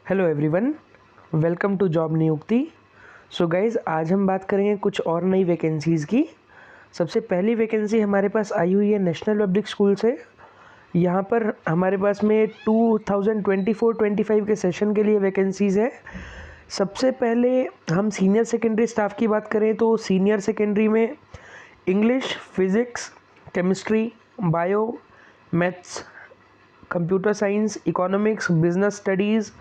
Hello everyone, welcome to job Niyukti. So guys, आज हम बात करेंगे कुछ और नई वैकेंसीज़ की। सबसे पहली वैकेंसी हमारे पास आई हुई है नेशनल पब्लिक स्कूल से। यहाँ पर हमारे पास में 2024-25 के सेशन के लिए वैकेंसीज़ है। सबसे पहले हम सीनियर सेकेंडरी स्टाफ की बात करें तो सीनियर सेकेंडरी में English, physics, chemistry, bio, maths, computer science, economics, business studies,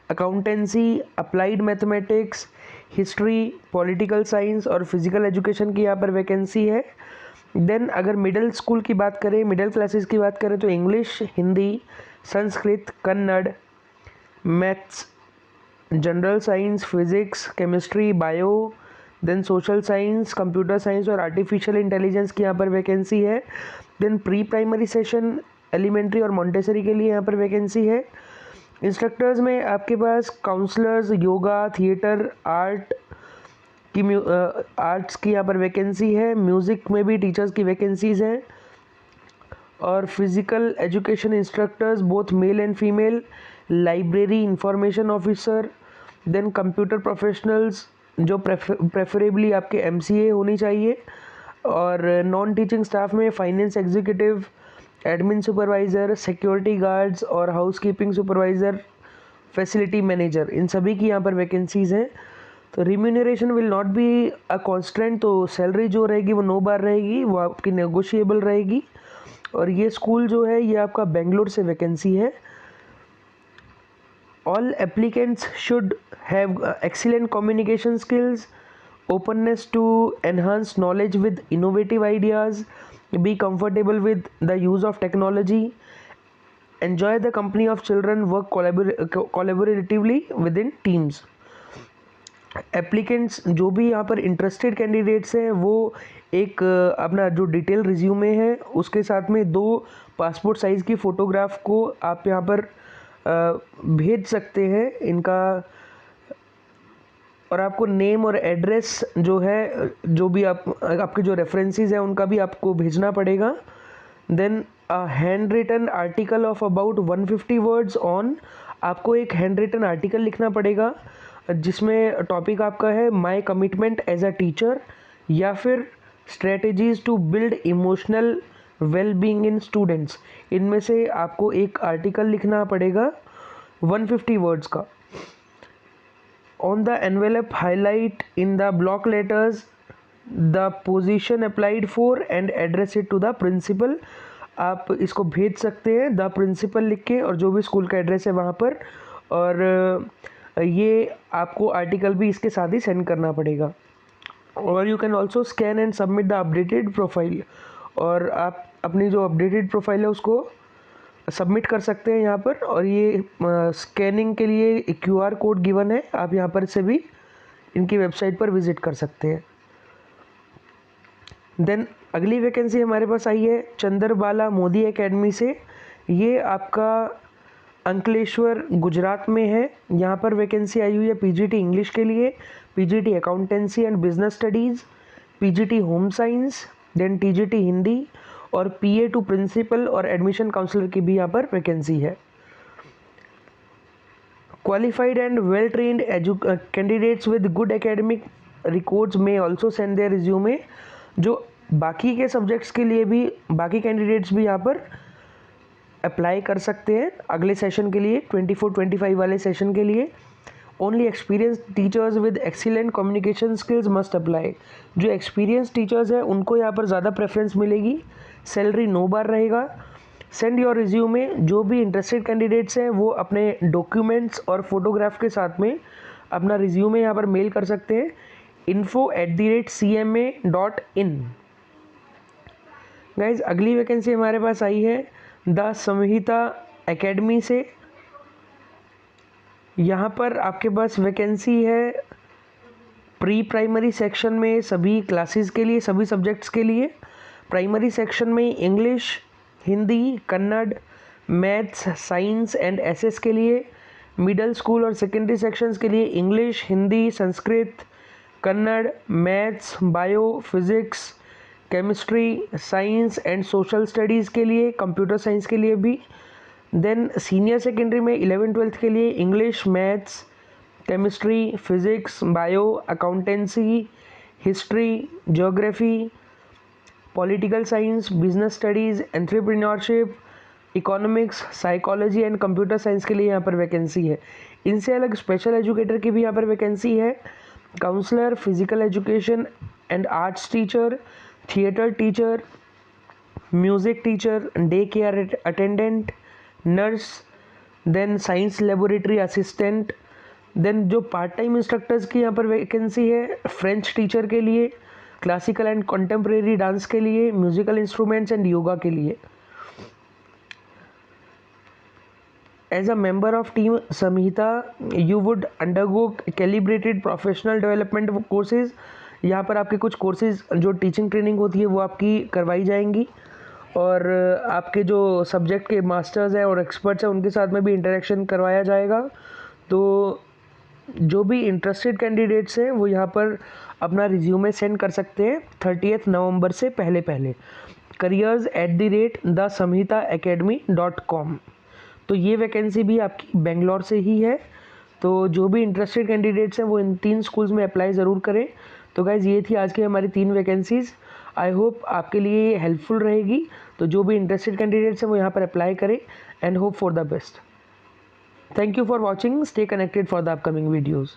accountancy, applied mathematics, history, political science और फिजिकल एजुकेशन की यहाँ पर वैकेंसी है। देन अगर मिडिल स्कूल की बात करें, मिडिल क्लासेस की बात करें तो English, Hindi, Sanskrit, Kannada, maths, general science, physics, chemistry, bio, then social science, computer science और आर्टिफिशियल इंटेलिजेंस की यहाँ पर वैकेंसी है। Then pre primary session, elementary और मॉन्टेसरी के लिए यहाँ पर वैकेंसी है। इंस्ट्रक्टर्स में आपके पास काउंसलर्स, योगा, थिएटर, आर्ट्स की यहाँ पर वैकेंसी है। म्यूज़िक में भी टीचर्स की वैकेंसीज़ हैं और physical education instructors both male and female, library information officer, then computer professionals जो प्रेफरेबली आपके एमसीए होनी चाहिए, और नॉन टीचिंग स्टाफ में finance executive, admin supervisor, security guards और हाउसकीपिंग सुपरवाइज़र, फैसिलिटी मैनेजर, इन सभी की यहाँ पर वैकेंसीज़ हैं। तो remuneration will not be a constant, तो सैलरी जो रहेगी वो 9 बार रहेगी, वो आपकी नेगोशिएबल रहेगी। और ये स्कूल जो है ये आपका बेंगलोर से वैकेंसी है। All applicants should have excellent communication skills, openness to enhance knowledge with innovative ideas, be comfortable with the use of technology, enjoy the company of children, work collaboratively within teams. Applicants जो भी यहाँ पर interested candidates हैं वो एक अपना जो detail resume है उसके साथ में 2 पासपोर्ट साइज़ की फ़ोटोग्राफ को आप यहाँ पर भेज सकते हैं इनका, और आपको नेम और एड्रेस जो है, जो भी आपके जो रेफरेंसेस हैं उनका भी आपको भेजना पड़ेगा। Then hand written article of about 150 words on, आपको एक हैंड रिटन आर्टिकल लिखना पड़ेगा जिसमें टॉपिक आपका है my commitment as a teacher या फिर strategies to build emotional well being in students. इनमें से आपको एक आर्टिकल लिखना पड़ेगा 150 वर्ड्स का। On the envelope, highlight in the block letters the position applied for and address it to the principal। आप इसको भेज सकते हैं द प्रिंसिपल लिख के और जो भी स्कूल का एड्रेस है वहाँ पर, और ये आपको आर्टिकल भी इसके साथ ही सेंड करना पड़ेगा। और you can also scan and submit the updated profile, और आप अपनी जो अपडेटेड प्रोफाइल है उसको सबमिट कर सकते हैं यहाँ पर। और ये स्कैनिंग के लिए एक QR कोड गिवन है, आप यहाँ पर से भी इनकी वेबसाइट पर विज़िट कर सकते हैं। देन अगली वैकेंसी हमारे पास आई है चंद्रबाला मोदी एकेडमी से। ये आपका अंकलेश्वर गुजरात में है। यहाँ पर वैकेंसी आई हुई है PGT इंग्लिश के लिए, PGT accountancy and business studies, PGT home science, then TGT Hindi और PA टू प्रिंसिपल और एडमिशन काउंसलर की भी यहाँ पर वैकेंसी है। Qualified and well trained candidates with good academic records may also send their resume. जो बाकी के सब्जेक्ट्स के लिए भी बाकी कैंडिडेट्स भी यहाँ पर अप्लाई कर सकते हैं अगले सेशन के लिए, 24-25 वाले सेशन के लिए। Only experience teachers with excellent communication skills must apply. जो एक्सपीरियंस टीचर्स हैं उनको यहाँ पर ज़्यादा प्रेफरेंस मिलेगी। सैलरी 9 बार रहेगा। सेंड योर रिज्यूमे, जो भी इंटरेस्टेड कैंडिडेट्स हैं वो अपने डॉक्यूमेंट्स और फोटोग्राफ के साथ में अपना रिज्यूमे यहाँ पर मेल कर सकते हैं info@cma.in। गाइज, अगली वैकेंसी हमारे पास आई है द संहिता एकेडमी से। यहाँ पर आपके पास वैकेंसी है प्री प्राइमरी सेक्शन में सभी क्लासेस के लिए, सभी सब्जेक्ट्स के लिए। प्राइमरी सेक्शन में English, Hindi, Kannada, maths, science and SS के लिए। मिडिल स्कूल और सेकेंडरी सेक्शंस के लिए English, Hindi, Sanskrit, Kannada, maths, bio, physics, chemistry, science and social studies के लिए, कंप्यूटर साइंस के लिए भी। देन सीनियर सेकेंडरी में 11th-12th के लिए English, maths, chemistry, physics, bio, accountancy, history, geography, political science, business studies, entrepreneurship, economics, psychology and computer science के लिए यहाँ पर वैकेंसी है। इनसे अलग स्पेशल एजुकेटर की भी यहाँ पर वैकेंसी है। Counsellor, physical education and arts teacher, theatre teacher, music teacher, day care attendant, nurse, then science laboratory assistant. Then जो पार्ट टाइम इंस्ट्रक्टर्स की यहाँ पर वैकेंसी है, फ्रेंच टीचर के लिए, क्लासिकल एंड कंटेम्प्रेरी डांस के लिए, म्यूजिकल इंस्ट्रूमेंट्स एंड योगा के लिए। As a member of team Samhita you would undergo calibrated professional development courses. यहाँ पर आपके कुछ कोर्सेज जो टीचिंग ट्रेनिंग होती है वो आपकी करवाई जाएंगी, और आपके जो सब्जेक्ट के मास्टर्स हैं और एक्सपर्ट्स हैं उनके साथ में भी इंटरेक्शन करवाया जाएगा। तो जो भी इंटरेस्टेड कैंडिडेट्स हैं वो यहाँ पर अपना रिज्यूमे सेंड कर सकते हैं 30 नवंबर से पहले careers@thesamhitaacademy.com। तो ये वैकेंसी भी आपकी बेंगलोर से ही है। तो जो भी इंटरेस्टेड कैंडिडेट्स हैं वो इन 3 स्कूल्स में अप्लाई ज़रूर करें। तो गाइज़ ये थी आज की हमारी 3 वैकेंसीज़। आई होप आपके लिए ये हेल्पफुल रहेगी। तो जो भी इंटरेस्टेड कैंडिडेट्स हैं वो यहाँ पर अप्लाई करें and hope for the best. Thank you for watching. Stay connected for the upcoming videos.